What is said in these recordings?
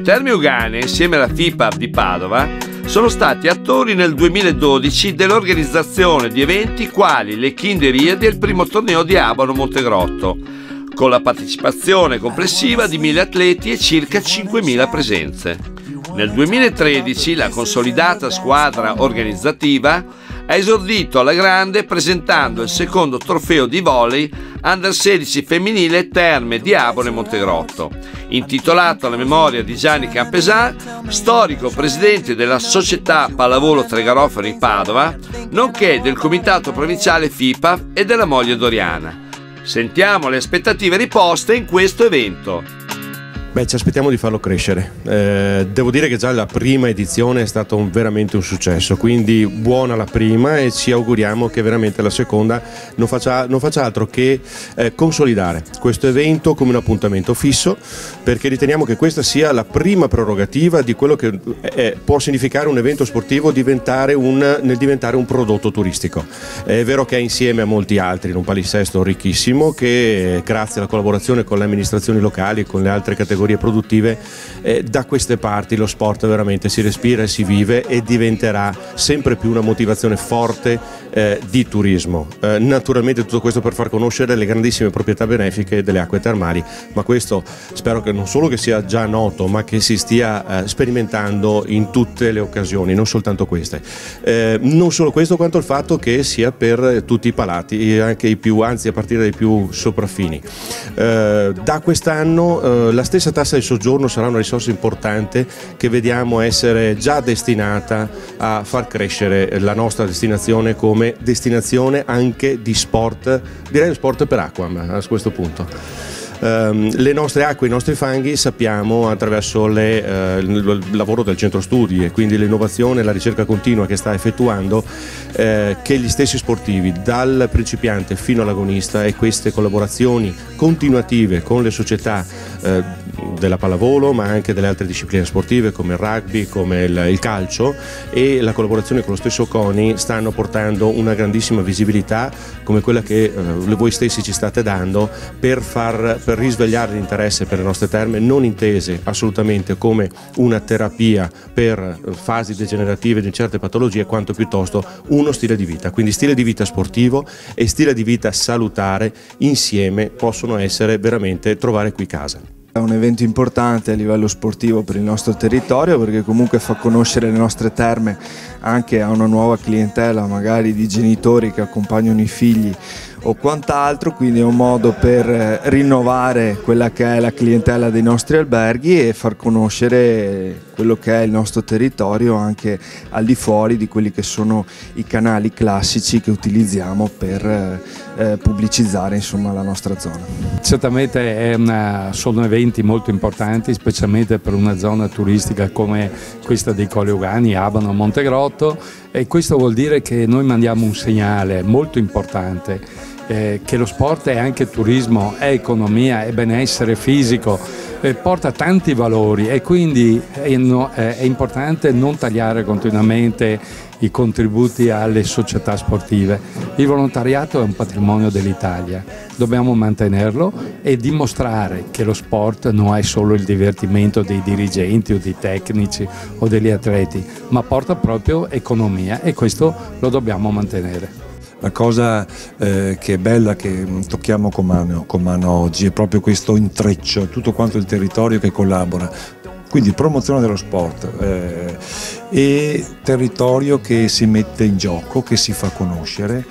Terme Euganee, insieme alla FIPAV di Padova, sono stati attori nel 2012 dell'organizzazione di eventi quali le Kinderriadi e il primo torneo di Abano Montegrotto, con la partecipazione complessiva di 1.000 atleti e circa 5.000 presenze. Nel 2013 la consolidata squadra organizzativa ha esordito alla grande presentando il secondo trofeo di volley Under 16 femminile Terme di Abano e Montegrotto, intitolato alla memoria di Gianni Campesan, storico presidente della società Pallavolo Tregarofani di Padova, nonché del comitato provinciale FIPAV e della moglie Doriana. Sentiamo le aspettative riposte in questo evento. Beh, ci aspettiamo di farlo crescere. Devo dire che già la prima edizione è stato veramente un successo, quindi buona la prima e ci auguriamo che veramente la seconda non faccia altro che consolidare questo evento come un appuntamento fisso, perché riteniamo che questa sia la prima prerogativa di quello che può significare un evento sportivo diventare un prodotto turistico. È vero che è insieme a molti altri in un palinsesto ricchissimo che grazie alla collaborazione con le amministrazioni locali e con le altre categorie produttive da queste parti lo sport veramente si respira e si vive e diventerà sempre più una motivazione forte di turismo. Naturalmente tutto questo per far conoscere le grandissime proprietà benefiche delle acque termali, ma questo spero che non solo che sia già noto, ma che si stia sperimentando in tutte le occasioni, non soltanto queste. Non solo questo, quanto il fatto che sia per tutti i palati, anche i più, anzi a partire dai più sopraffini. Da quest'anno la stessa tassa di soggiorno sarà una risorsa importante che vediamo essere già destinata a far crescere la nostra destinazione come destinazione anche di sport, direi sport per acqua, ma a questo punto. Le nostre acque, i nostri fanghi sappiamo attraverso il lavoro del centro studi e quindi l'innovazione e la ricerca continua che sta effettuando che gli stessi sportivi dal principiante fino all'agonista e queste collaborazioni continuative con le società della pallavolo ma anche delle altre discipline sportive come il rugby, come il calcio e la collaborazione con lo stesso CONI stanno portando una grandissima visibilità come quella che voi stessi ci state dando per risvegliare l'interesse per le nostre terme, non intese assolutamente come una terapia per fasi degenerative di certe patologie, quanto piuttosto uno stile di vita. Quindi stile di vita sportivo e stile di vita salutare insieme possono essere veramente trovare qui casa. È un evento importante a livello sportivo per il nostro territorio perché comunque fa conoscere le nostre terme anche a una nuova clientela, magari di genitori che accompagnano i figli o quant'altro, quindi è un modo per rinnovare quella che è la clientela dei nostri alberghi e far conoscere quello che è il nostro territorio anche al di fuori di quelli che sono i canali classici che utilizziamo per pubblicizzare insomma la nostra zona. Certamente sono eventi molto importanti, specialmente per una zona turistica come questa dei Colli Euganei, Abano, Montegrotto, e questo vuol dire che noi mandiamo un segnale molto importante che lo sport è anche turismo, è economia, è benessere fisico, porta tanti valori e quindi è importante non tagliare continuamente i contributi alle società sportive. Il volontariato è un patrimonio dell'Italia, dobbiamo mantenerlo e dimostrare che lo sport non è solo il divertimento dei dirigenti o dei tecnici o degli atleti, ma porta proprio economia e questo lo dobbiamo mantenere. La cosa che è bella, che tocchiamo con mano oggi, è proprio questo intreccio, tutto quanto il territorio che collabora. Quindi promozione dello sport e territorio che si mette in gioco, che si fa conoscere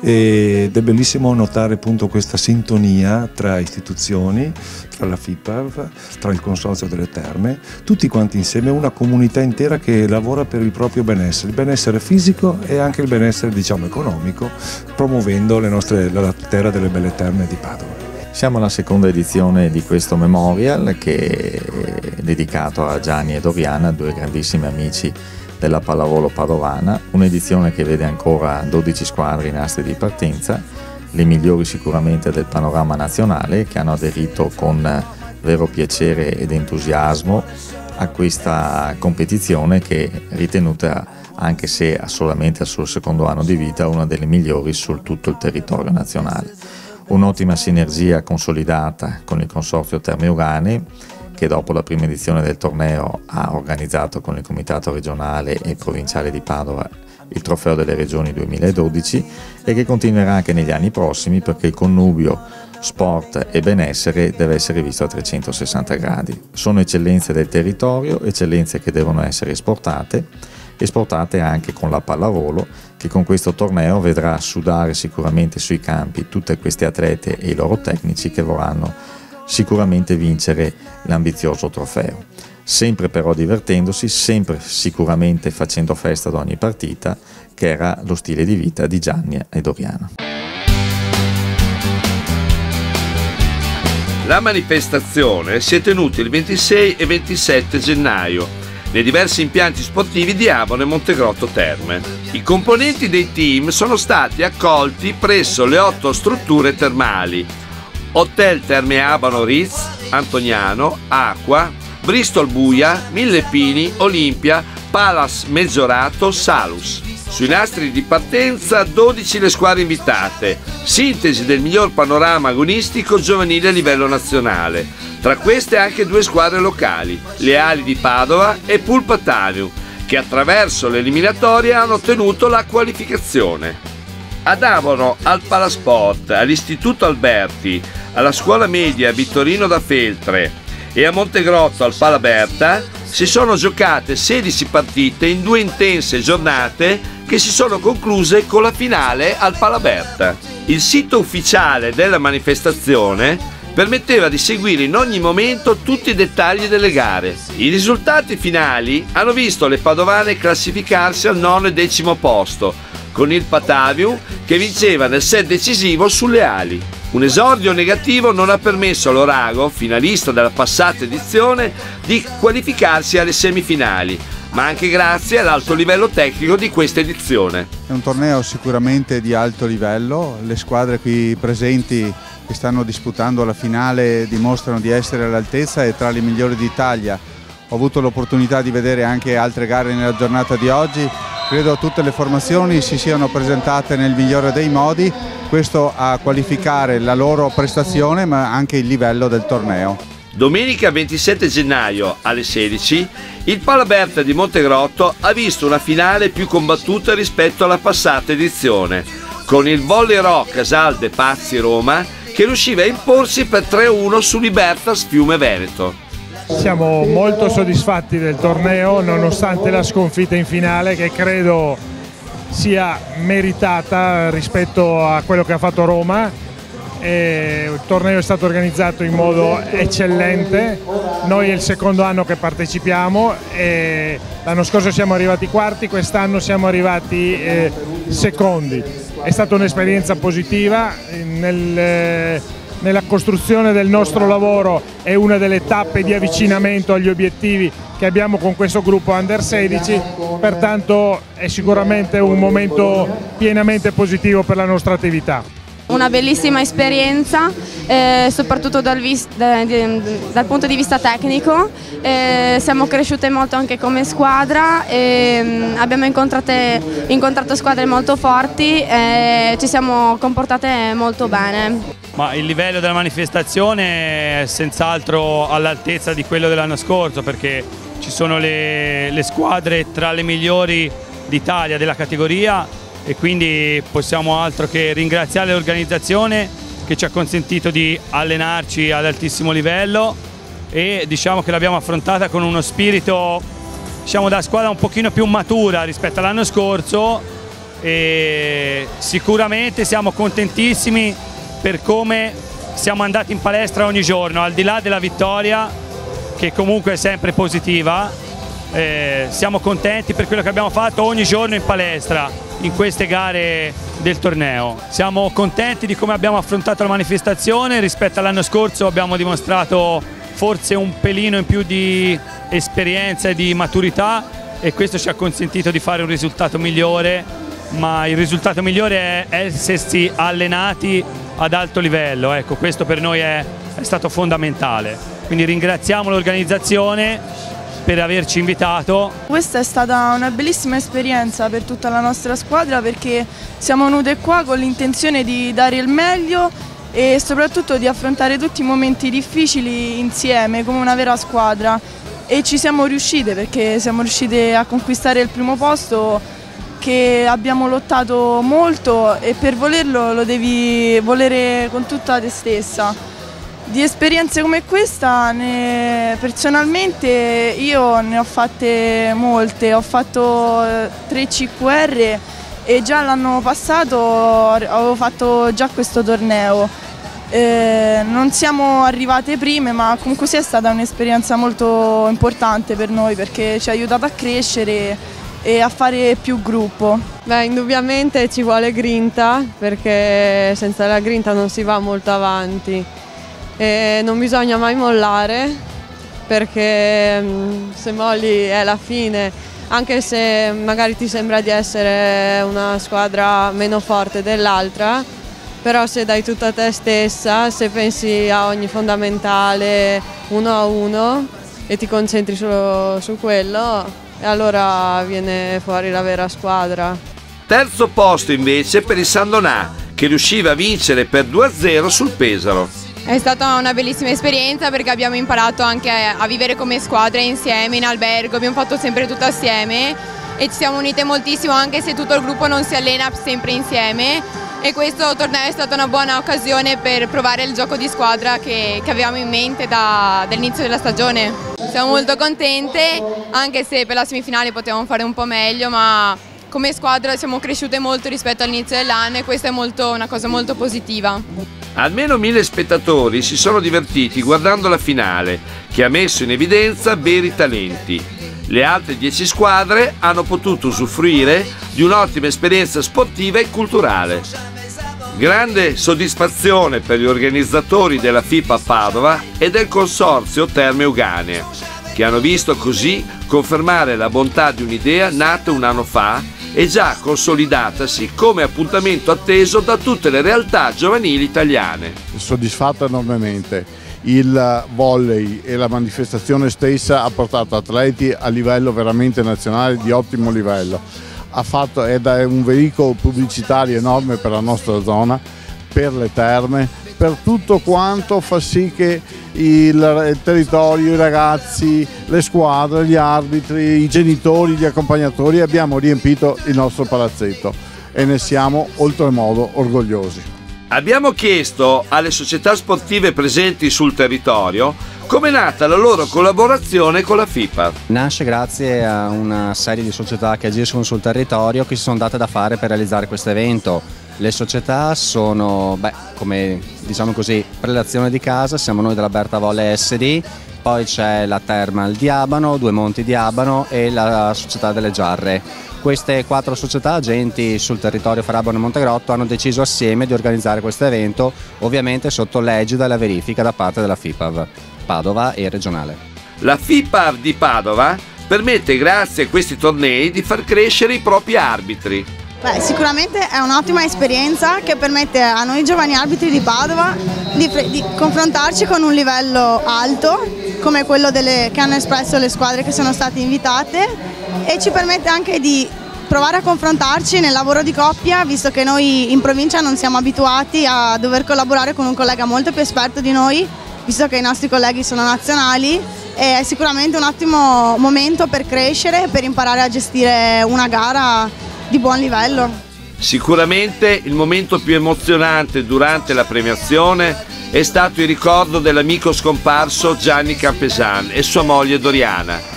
ed è bellissimo notare appunto questa sintonia tra istituzioni, tra la FIPAV, tra il Consorzio delle Terme, tutti quanti insieme, una comunità intera che lavora per il proprio benessere, il benessere fisico e anche il benessere diciamo economico, promuovendo la terra delle belle terme di Padova. Siamo alla seconda edizione di questo memorial che è dedicato a Gianni e Doriana, due grandissimi amici della pallavolo padovana, un'edizione che vede ancora 12 squadre in aste di partenza, le migliori sicuramente del panorama nazionale, che hanno aderito con vero piacere ed entusiasmo a questa competizione che è ritenuta, anche se solamente al suo secondo anno di vita, una delle migliori su tutto il territorio nazionale. Un'ottima sinergia consolidata con il Consorzio Terme Euganei che dopo la prima edizione del torneo ha organizzato con il Comitato regionale e provinciale di Padova il Trofeo delle Regioni 2012 e che continuerà anche negli anni prossimi, perché il connubio sport e benessere deve essere visto a 360 gradi. Sono eccellenze del territorio, eccellenze che devono essere esportate anche con la pallavolo, che con questo torneo vedrà sudare sicuramente sui campi tutte queste atlete e i loro tecnici che vorranno sicuramente vincere l'ambizioso trofeo. Sempre però divertendosi, sempre sicuramente facendo festa ad ogni partita, che era lo stile di vita di Gianni e Doriana. La manifestazione si è tenuta il 26 e 27 gennaio nei diversi impianti sportivi di Abano e Montegrotto Terme. I componenti dei team sono stati accolti presso le 8 strutture termali: Hotel Terme Abano Ritz, Antoniano, Acqua, Bristol Buia, Mille Pini, Olimpia, Palace Meggiораto, Salus. Sui nastri di partenza 12 le squadre invitate, sintesi del miglior panorama agonistico giovanile a livello nazionale. Tra queste anche 2 squadre locali, le Ali di Padova e Pulpa Taniu, che attraverso l'eliminatoria hanno ottenuto la qualificazione. Ad Abano, al Palasport, all'Istituto Alberti, alla Scuola Media Vittorino da Feltre e a Montegrotto al Palaberta si sono giocate 16 partite in 2 intense giornate che si sono concluse con la finale al Palaberta. Il sito ufficiale della manifestazione permetteva di seguire in ogni momento tutti i dettagli delle gare. I risultati finali hanno visto le padovane classificarsi al 9° e 10° posto, con il Patavium che vinceva nel set decisivo sulle ali. Un esordio negativo non ha permesso all'Orago, finalista della passata edizione, di qualificarsi alle semifinali, ma anche grazie all'alto livello tecnico di questa edizione. È un torneo sicuramente di alto livello, le squadre qui presenti che stanno disputando la finale dimostrano di essere all'altezza e tra le migliori d'Italia. Ho avuto l'opportunità di vedere anche altre gare nella giornata di oggi, credo tutte le formazioni si siano presentate nel migliore dei modi, questo a qualificare la loro prestazione ma anche il livello del torneo. Domenica 27 gennaio alle 16 il Palaberta di Montegrotto ha visto una finale più combattuta rispetto alla passata edizione, con il Volley Rock Casal de Pazzi Roma che riusciva a imporsi per 3-1 su Libertas Fiume Veneto. Siamo molto soddisfatti del torneo nonostante la sconfitta in finale, che credo sia meritata rispetto a quello che ha fatto Roma. Il torneo è stato organizzato in modo eccellente, noi è il secondo anno che partecipiamo e l'anno scorso siamo arrivati quarti, quest'anno siamo arrivati secondi. È stata un'esperienza positiva, nella costruzione del nostro lavoro è una delle tappe di avvicinamento agli obiettivi che abbiamo con questo gruppo Under 16, pertanto è sicuramente un momento pienamente positivo per la nostra attività. Una bellissima esperienza, soprattutto dal punto di vista tecnico, siamo cresciute molto anche come squadra, abbiamo incontrato squadre molto forti e ci siamo comportate molto bene. Ma il livello della manifestazione è senz'altro all'altezza di quello dell'anno scorso, perché ci sono le squadre tra le migliori d'Italia della categoria e quindi possiamo altro che ringraziare l'organizzazione che ci ha consentito di allenarci ad altissimo livello e diciamo che l'abbiamo affrontata con uno spirito, diciamo, da squadra un pochino più matura rispetto all'anno scorso e sicuramente siamo contentissimi per come siamo andati in palestra ogni giorno, al di là della vittoria che comunque è sempre positiva. Siamo contenti per quello che abbiamo fatto ogni giorno in palestra in queste gare del torneo. Siamo contenti di come abbiamo affrontato la manifestazione, rispetto all'anno scorso abbiamo dimostrato forse un pelino in più di esperienza e di maturità e questo ci ha consentito di fare un risultato migliore, ma il risultato migliore è essersi allenati ad alto livello, ecco, questo per noi è stato fondamentale. Quindi ringraziamo l'organizzazione per averci invitato. Questa è stata una bellissima esperienza per tutta la nostra squadra perché siamo venute qua con l'intenzione di dare il meglio e soprattutto di affrontare tutti i momenti difficili insieme come una vera squadra, e ci siamo riuscite perché siamo riuscite a conquistare il primo posto, che abbiamo lottato molto, e per volerlo lo devi volere con tutta te stessa. Di esperienze come questa personalmente io ne ho fatte molte, ho fatto 3 CQR e già l'anno passato avevo fatto già questo torneo. Non siamo arrivate prime, ma comunque sia stata un'esperienza molto importante per noi perché ci ha aiutato a crescere e a fare più gruppo. Beh, indubbiamente ci vuole grinta, perché senza la grinta non si va molto avanti e non bisogna mai mollare, perché se molli è la fine, anche se magari ti sembra di essere una squadra meno forte dell'altra, però se dai tutto a te stessa, se pensi a ogni fondamentale 1 a 1 e ti concentri solo su quello, e allora viene fuori la vera squadra. Terzo posto invece per il Sandonà, che riusciva a vincere per 2-0 sul Pesaro. È stata una bellissima esperienza perché abbiamo imparato anche a vivere come squadra insieme in albergo, abbiamo fatto sempre tutto assieme e ci siamo unite moltissimo anche se tutto il gruppo non si allena sempre insieme, e questo torneo è stata una buona occasione per provare il gioco di squadra che avevamo in mente dall'inizio della stagione. Siamo molto contente, anche se per la semifinale potevamo fare un po' meglio, ma come squadra siamo cresciute molto rispetto all'inizio dell'anno e questa è una cosa molto positiva. Almeno 1000 spettatori si sono divertiti guardando la finale, che ha messo in evidenza veri talenti. Le altre 10 squadre hanno potuto usufruire di un'ottima esperienza sportiva e culturale. Grande soddisfazione per gli organizzatori della FIPA Padova e del consorzio Terme Euganea, che hanno visto così confermare la bontà di un'idea nata un anno fa e già consolidatasi come appuntamento atteso da tutte le realtà giovanili italiane. Soddisfatto enormemente. Il volley e la manifestazione stessa ha portato atleti a livello veramente nazionale di ottimo livello. Ed è un veicolo pubblicitario enorme per la nostra zona, per le terme, per tutto quanto fa sì che il territorio, i ragazzi, le squadre, gli arbitri, i genitori, gli accompagnatori abbiamo riempito il nostro palazzetto e ne siamo oltremodo orgogliosi. Abbiamo chiesto alle società sportive presenti sul territorio come è nata la loro collaborazione con la FIPA. Nasce grazie a una serie di società che agiscono sul territorio che si sono date da fare per realizzare questo evento. Le società sono, come diciamo così, prelazione di casa, siamo noi della Berta Volle SD, poi c'è la Thermal di Abano, Due Monti di Abano e la Società delle Giarre. Queste 4 società agenti sul territorio fra Abano e Montegrotto hanno deciso assieme di organizzare questo evento, ovviamente sotto l'egida e la verifica da parte della FIPAV Padova e regionale. La FIPAV di Padova permette, grazie a questi tornei, di far crescere i propri arbitri. Sicuramente è un'ottima esperienza che permette a noi giovani arbitri di Padova di confrontarci con un livello alto come quello che hanno espresso le squadre che sono state invitate, e ci permette anche di provare a confrontarci nel lavoro di coppia, visto che noi in provincia non siamo abituati a dover collaborare con un collega molto più esperto di noi, visto che i nostri colleghi sono nazionali, e è sicuramente un ottimo momento per crescere, per imparare a gestire una gara di buon livello. Sicuramente il momento più emozionante durante la premiazione è stato il ricordo dell'amico scomparso Gianni Campesan e sua moglie Doriana.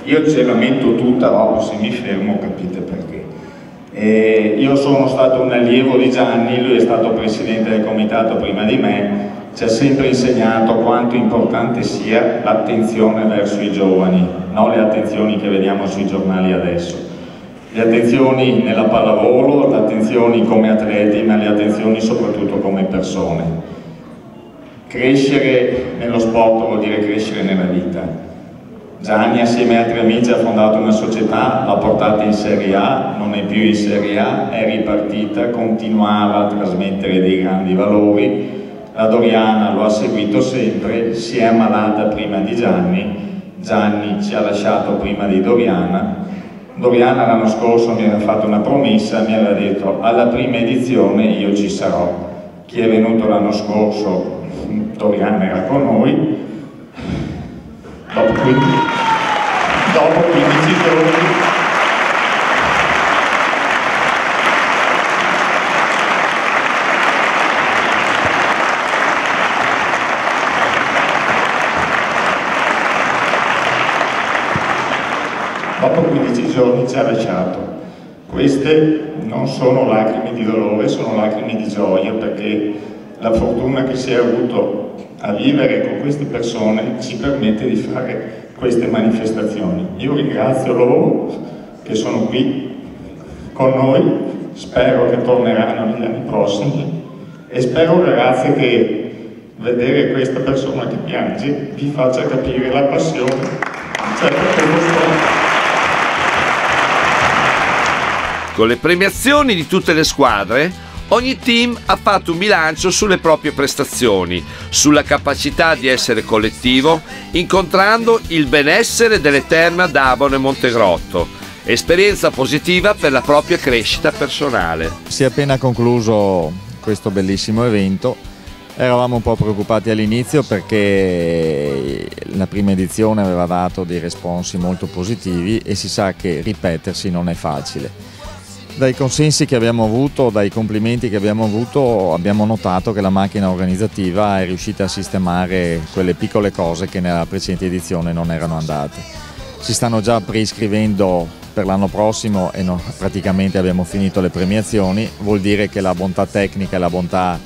Io ce la metto tutta, dopo se mi fermo capite perché. Io sono stato un allievo di Gianni, lui è stato presidente del comitato prima di me, ci ha sempre insegnato quanto importante sia l'attenzione verso i giovani, non le attenzioni che vediamo sui giornali adesso. Le attenzioni nella pallavolo, le attenzioni come atleti, ma le attenzioni soprattutto come persone. Crescere nello sport vuol dire crescere nella vita. Gianni assieme a altri amici ha fondato una società, l'ha portata in Serie A, non è più in Serie A, è ripartita, continuava a trasmettere dei grandi valori. La Doriana lo ha seguito sempre, si è ammalata prima di Gianni, Gianni ci ha lasciato prima di Doriana. Doriana l'anno scorso mi aveva fatto una promessa, mi aveva detto alla prima edizione io ci sarò. chi è venuto l'anno scorso, Doriana era con noi, dopo 15 giorni ci ha lasciato. Queste non sono lacrime di dolore, sono lacrime di gioia, perché la fortuna che si è avuto a vivere con queste persone ci permette di fare queste manifestazioni. Io ringrazio loro che sono qui con noi, spero che torneranno negli anni prossimi e spero, ragazzi, che vedere questa persona che piange vi faccia capire la passione di certo sport. Con le premiazioni di tutte le squadre, ogni team ha fatto un bilancio sulle proprie prestazioni, sulla capacità di essere collettivo, incontrando il benessere delle terme ad Abano e Montegrotto. Esperienza positiva per la propria crescita personale. Si è appena concluso questo bellissimo evento. Eravamo un po' preoccupati all'inizio perché la prima edizione aveva dato dei responsi molto positivi e si sa che ripetersi non è facile. Dai consensi che abbiamo avuto, dai complimenti che abbiamo avuto, abbiamo notato che la macchina organizzativa è riuscita a sistemare quelle piccole cose che nella precedente edizione non erano andate. Si stanno già preiscrivendo per l'anno prossimo e praticamente abbiamo finito le premiazioni. Vuol dire che la bontà tecnica e la bontà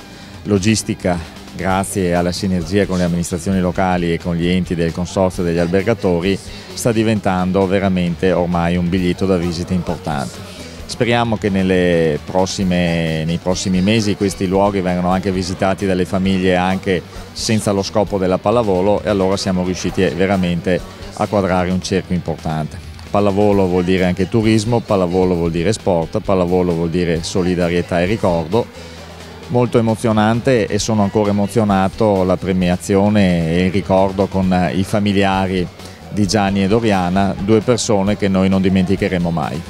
logistica, grazie alla sinergia con le amministrazioni locali e con gli enti del consorzio degli albergatori, sta diventando veramente ormai un biglietto da visita importante. Speriamo che nei prossimi mesi questi luoghi vengano anche visitati dalle famiglie anche senza lo scopo della pallavolo, e allora siamo riusciti veramente a quadrare un cerchio importante. Pallavolo vuol dire anche turismo, pallavolo vuol dire sport, pallavolo vuol dire solidarietà e ricordo. Molto emozionante, e sono ancora emozionato la premiazione e il ricordo con i familiari di Gianni e Doriana, due persone che noi non dimenticheremo mai.